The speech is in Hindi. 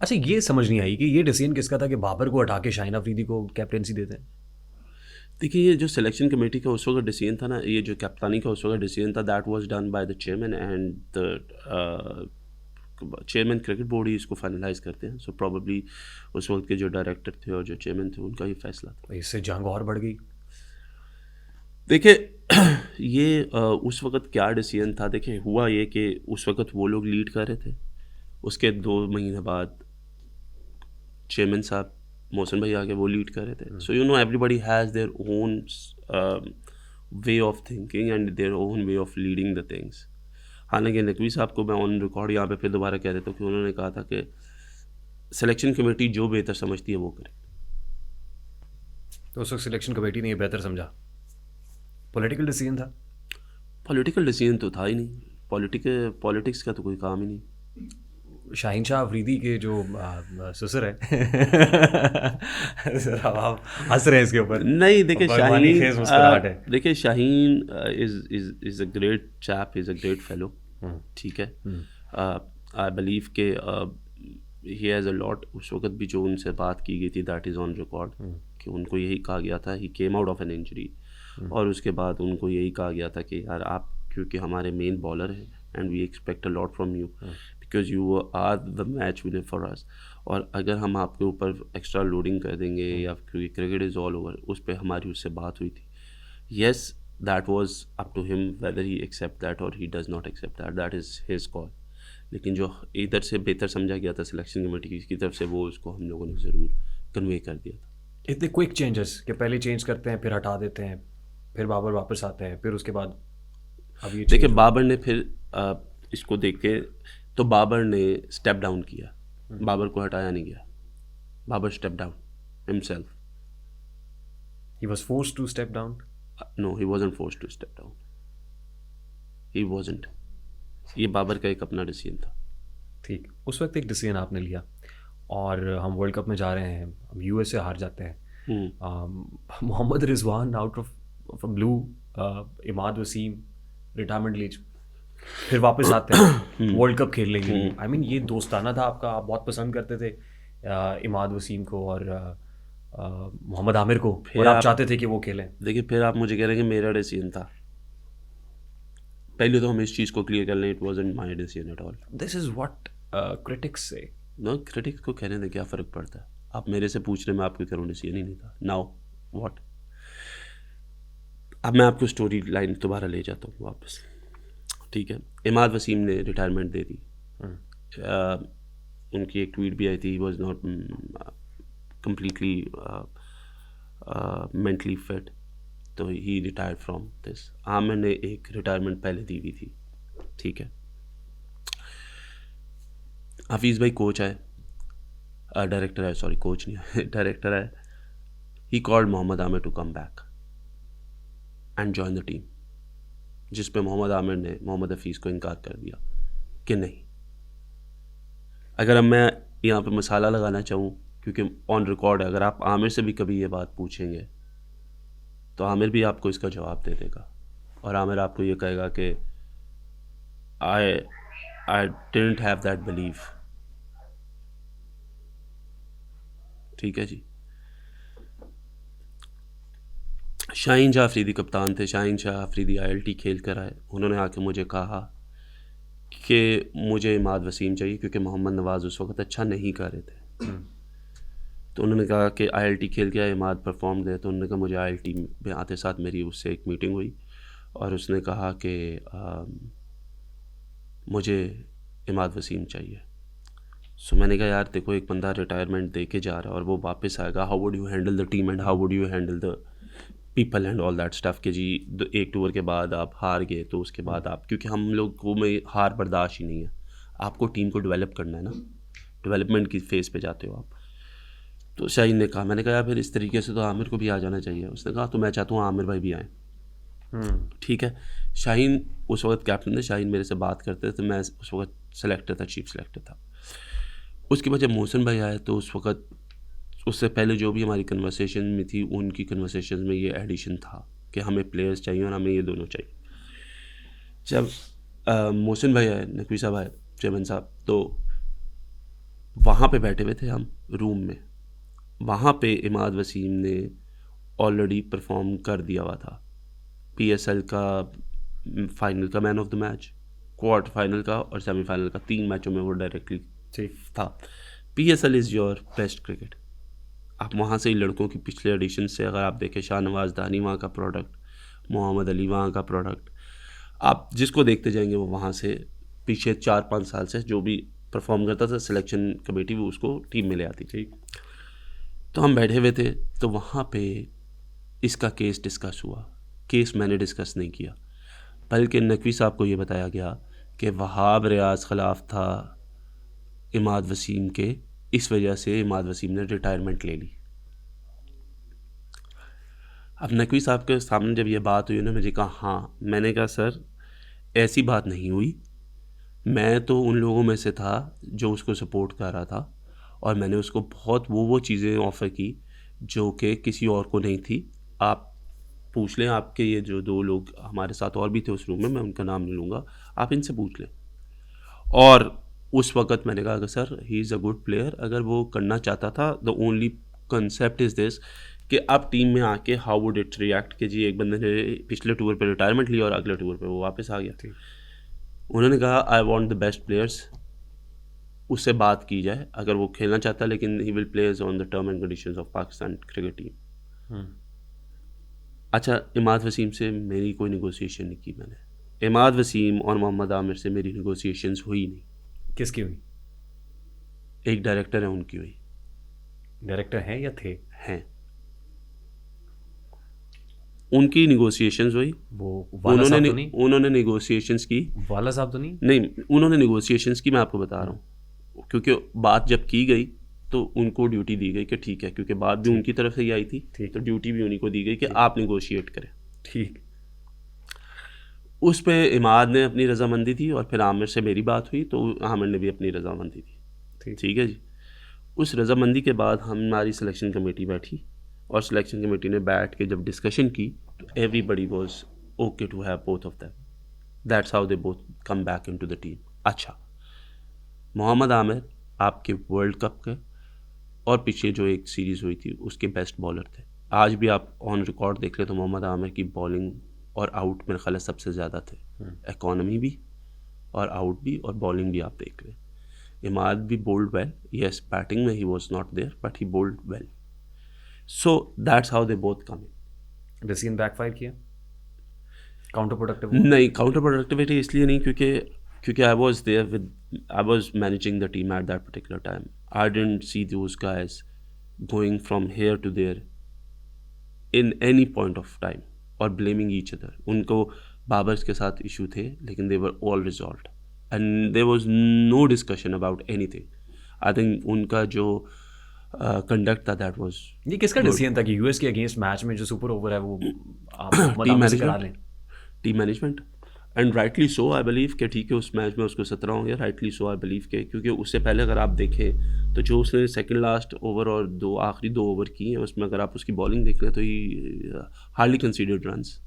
अच्छा, ये समझ नहीं आई कि ये डिसीजन किसका था कि बाबर को हटा के शाहीन अफरीदी को कैप्टेंसी देते हैं? देखिए, ये जो सिलेक्शन कमेटी का उस वक्त डिसीजन था ना, ये जो कप्तानी का उस वक्त डिसीजन था, that was done by the chairman, and the chairman cricket board ही इसको फाइनलाइज करते हैं. सो प्रॉब्ली उस वक्त के जो डायरेक्टर थे और जो चेयरमैन थे, उनका ही फैसला था. इससे जंग और बढ़ गई। देखिए, ये उस वक्त क्या डिसीजन था. देखिए, हुआ ये कि उस वक्त वो लोग लीड कर रहे थे. उसके 2 महीने बाद चेयरमैन साहब मोहसिन भाई आगे वो लीड कर रहे थे. So everybody has their own way of thinking and their own way of leading the things. हालांकि नकवी साहब को मैं ऑन रिकॉर्ड यहाँ पे फिर दोबारा कह देता हूँ कि उन्होंने कहा था कि सिलेक्शन कमेटी जो बेहतर समझती है वो करे. तो उस वक्त सिलेक्शन कमेटी ने ये बेहतर समझा, पॉलिटिकल डिसीजन था। पॉलिटिकल डिसीजन तो था ही नहीं. पॉलिटिक्स का तो कोई काम ही नहीं. शाहीन शाह अफरीदी के जो ससुर है जरा आप हंस रहे हैं इसके ऊपर। नहीं, देखिए भगवानी शाहीन, खेज मुस्कुराहट है। देखिए Shaheen is a great chap, is a great fellow. ठीक है. आई बिलीव के ही हैज़ अ लॉट. उस वक्त भी जो उनसे बात की गई थी, दैट इज़ ऑन रिकॉर्ड, कि उनको यही कहा गया था, he came out of an injury, और उसके बाद उनको यही कहा गया था कि यार आप क्योंकि हमारे मेन बॉलर हैं and we expect a lot from you because you are the match winner for us. और अगर हम आपके ऊपर एक्स्ट्रा लोडिंग कर देंगे या क्योंकि क्रिकेट इज़ ऑल ओवर, उस पर हमारी उससे बात हुई थी. Yes, that was up to him whether he accept that और he does not accept that, that is his call. लेकिन जो इधर से बेहतर समझा गया था सिलेक्शन कमेटी की तरफ से, वो उसको हम लोगों ने ज़रूर कन्वे कर दिया था. इतने क्विक चेंजेस कि पहले चेंज करते हैं, फिर हटा देते हैं, फिर बाबर वापस आते हैं, फिर उसके बाद अब ये देखिए, change बाबर ने फिर इसको देख के तो बाबर ने स्टेप डाउन किया. बाबर को हटाया नहीं गया. Babar step down himself. he was forced to step down. No, he wasn't forced to step down. He wasn't. ये बाबर का एक अपना डिसीजन था. ठीक, उस वक्त एक डिसीजन आपने लिया और हम वर्ल्ड कप में जा रहे हैं, हम यूएस से हार जाते हैं. Mohammad Rizwan out of blue, Imad Wasim retirement लीज, फिर वापस आते हैं वर्ल्ड कप खेलने के लिए. आई मीन ये दोस्ताना था आपका, आप बहुत पसंद करते थे इमाद वसीम को और मोहम्मद आमिर को, और आप चाहते थे कि वो खेलें. देखिए, फिर आप मुझे कह रहे हैं कि मेरा डिसीजन था. पहले तो हम इस चीज़ को क्लियर कर लें, it wasn't my decision at all. This is what critics से. नो, क्रिटिक्स को कहने में क्या फ़र्क पड़ता है. आप मेरे से पूछ रहे, मैं आपके करूँ, डिसीजन ही नहीं था. Now what. अब मैं आपको स्टोरी लाइन दोबारा ले जाता हूँ वापस. ठीक है. इमाद वसीम ने रिटायरमेंट दे दी. उनकी एक ट्वीट भी आई थी, ही was not completely mentally fit, तो ही रिटायर्ड फ्रॉम दिस. आमिर ने एक रिटायरमेंट पहले दी हुई थी. ठीक है. हफीज़ भाई कोच आए, डायरेक्टर आए, सॉरी कोच नहीं आए, डायरेक्टर आए. He called Mohammad Amir to come back and join the team, जिस पे मोहम्मद आमिर ने मोहम्मद हफीज़ को इनकार कर दिया कि नहीं. अगर अब मैं यहाँ पे मसाला लगाना चाहूँ, क्योंकि ऑन रिकॉर्ड है, अगर आप आमिर से भी कभी ये बात पूछेंगे तो आमिर भी आपको इसका जवाब दे देगा, और आमिर आपको ये कहेगा कि I didn't have that believe. ठीक है जी. शाहीन शाह अफरीदी कप्तान थे. शाहीन शाह अफरीदी ILT खेल कर आए. उन्होंने आके मुझे कहा कि मुझे इमाद वसीम चाहिए, क्योंकि मोहम्मद नवाज़ उस वक्त अच्छा नहीं कर रहे थे. तो उन्होंने कहा कि ILT खेल के आए, इमाद परफॉर्म दे. तो उन्होंने कहा मुझे ILT में आते साथ मेरी उससे एक मीटिंग हुई और उसने कहा कि मुझे इमाद वसीम चाहिए. सो मैंने कहा यार देखो, एक बंदा रिटायरमेंट दे के जा रहा है और वो वापस आएगा, how would you handle the team and how would you handle the people and all that stuff. के जी एक टूर के बाद आप हार गए, तो उसके बाद आप, क्योंकि हम लोग को में हार बर्दाश्त ही नहीं है. आपको टीम को डेवलप करना है ना, डेवलपमेंट की फेज़ पे जाते हो आप. तो शाहीन ने कहा, मैंने कहा फिर इस तरीके से तो आमिर को भी आ जाना चाहिए. उसने कहा तो मैं चाहता हूँ आमिर भाई भी आएँ. ठीक है. शाहीन उस वक्त कैप्टन थे. शाहीन मेरे से बात करते थे, तो मैं उस वक्त सेलेक्टर था, चीफ सेलेक्टर था. उसके बाद जब मोहसिन भाई आए, तो उस वक्त उससे पहले जो भी हमारी कन्वर्सेशन में थी, उनकी कन्वर्सेशन में ये एडिशन था कि हमें प्लेयर्स चाहिए और हमें ये दोनों चाहिए. जब मोहसिन भाई आए, नकवी साहब आए, चेयरमैन साहब, तो वहाँ पे बैठे हुए थे हम रूम में, वहाँ पे इमाद वसीम ने ऑलरेडी परफॉर्म कर दिया हुआ था, PSL का फाइनल का man of the match, quarter final का और सेमीफाइनल का, 3 मैचों में वो डायरेक्टली था। PSL is your best cricket. आप वहाँ से ही लड़कों की पिछले एडिशन से अगर आप देखें, शाहनवाज दानी वहाँ का प्रोडक्ट, मोहम्मद अली वहाँ का प्रोडक्ट, आप जिसको देखते जाएंगे वो वहाँ से पीछे 4-5 साल से जो भी परफॉर्म करता था, सिलेक्शन कमेटी वो उसको टीम में ले आती थी। तो हम बैठे हुए थे, तो वहाँ पे इसका केस डिस्कस हुआ। केस मैंने डिस्कस नहीं किया, बल्कि नकवी साहब को ये बताया गया कि वहाब रियाज ख़िलाफ़ था इमाद वसीम के, इस वजह से इमाद वसीम ने रिटायरमेंट ले ली। अब नकवी साहब के सामने जब ये बात हुई, उन्होंने मुझे कहा हाँ, मैंने कहा सर ऐसी बात नहीं हुई, मैं तो उन लोगों में से था जो उसको सपोर्ट कर रहा था, और मैंने उसको बहुत वो चीज़ें ऑफ़र की जो कि किसी और को नहीं थी। आप पूछ लें, आपके ये जो 2 लोग हमारे साथ और भी थे उस रूम में, मैं उनका नाम नहीं लूँगा, आप इनसे पूछ लें। और उस वक़्त मैंने कहा कि sir he is a good player, अगर वो करना चाहता था, the only concept is this कि अब टीम में आके हाउ वुड इट रिएक्ट कि जी एक बंदे ने पिछले टूर पे रिटायरमेंट लिया और अगले टूर पे वो वापस आ गया। उन्होंने कहा I want the best players, उससे बात की जाए, अगर वो खेलना चाहता है, लेकिन he will plays on the term and conditions of Pakistan cricket team. अच्छा, इमाद वसीम से मेरी कोई नेगोशिएशन नहीं की मैंने। इमाद वसीम और मोहम्मद आमिर से मेरी नेगोशिएशंस हुई नहीं। किसकी हुई? एक डायरेक्टर है उनकी हुई। डायरेक्टर हैं या थे? हैं, उनकी नेगोशिएशंस हुई। वो वाला साहब तो नहीं? उन्होंने नेगोशिएशंस की। वाला साहब तो नहीं? नहीं, उन्होंने नेगोशिएशंस की, मैं आपको बता रहा हूँ, क्योंकि बात जब की गई तो उनको ड्यूटी दी गई कि ठीक है, क्योंकि बात भी उनकी तरफ से ही आई थी, तो ड्यूटी भी उन्हीं को दी गई कि आप नेगोशिएट करें। ठीक। उस पे इमाद ने अपनी रजामंदी दी, और फिर आमिर से मेरी बात हुई तो आमिर ने भी अपनी रजामंदी दी। ठीक है जी। उस रजामंदी के बाद हमारी सिलेक्शन कमेटी बैठी, और सिलेक्शन कमेटी ने बैठ के जब डिस्कशन की तो everybody was okay to have both of them. That's how they both come back into the team. अच्छा, मोहम्मद आमिर आपके वर्ल्ड कप के और पीछे जो एक सीरीज़ हुई थी उसके बेस्ट बॉलर थे। आज भी आप ऑन रिकॉर्ड देख लें तो मोहम्मद आमिर की बॉलिंग और आउट मेरे ख्याल सबसे ज़्यादा थे, इकॉनमी भी और आउट भी और बॉलिंग भी आप देख लें। इमाद भी बोल्ड वेल, यस बैटिंग में he was not there but he bowled well. So that's how they both come in. Decision backfire किया? Counter productive? नहीं, काउंटर प्रोडक्टिविटी इसलिए नहीं क्योंकि I was managing the team at that particular time. I didn't see those guys going from here to there in any point of time और ब्लेमिंग ईच अदर। उनको बाबर्स के साथ इशू थे, लेकिन they were all resolved and there was no discussion about anything. I think उनका जो कंडक्ट था दैट वाज। ये किसका डिसीजन था कि यूएस के अगेंस्ट मैच में जो सुपर ओवर है वो आप team management and rightly so I believe कि ठीक है, उस मैच में उसको 17 होंगे, राइटली सो आई बिलीव के, क्योंकि उससे पहले अगर आप देखें तो जो उसने सेकंड लास्ट ओवर और आखिरी 2 ओवर किए हैं उसमें अगर आप उसकी बॉलिंग देख लें तो ही हार्डली कंसीडर्ड रन्स।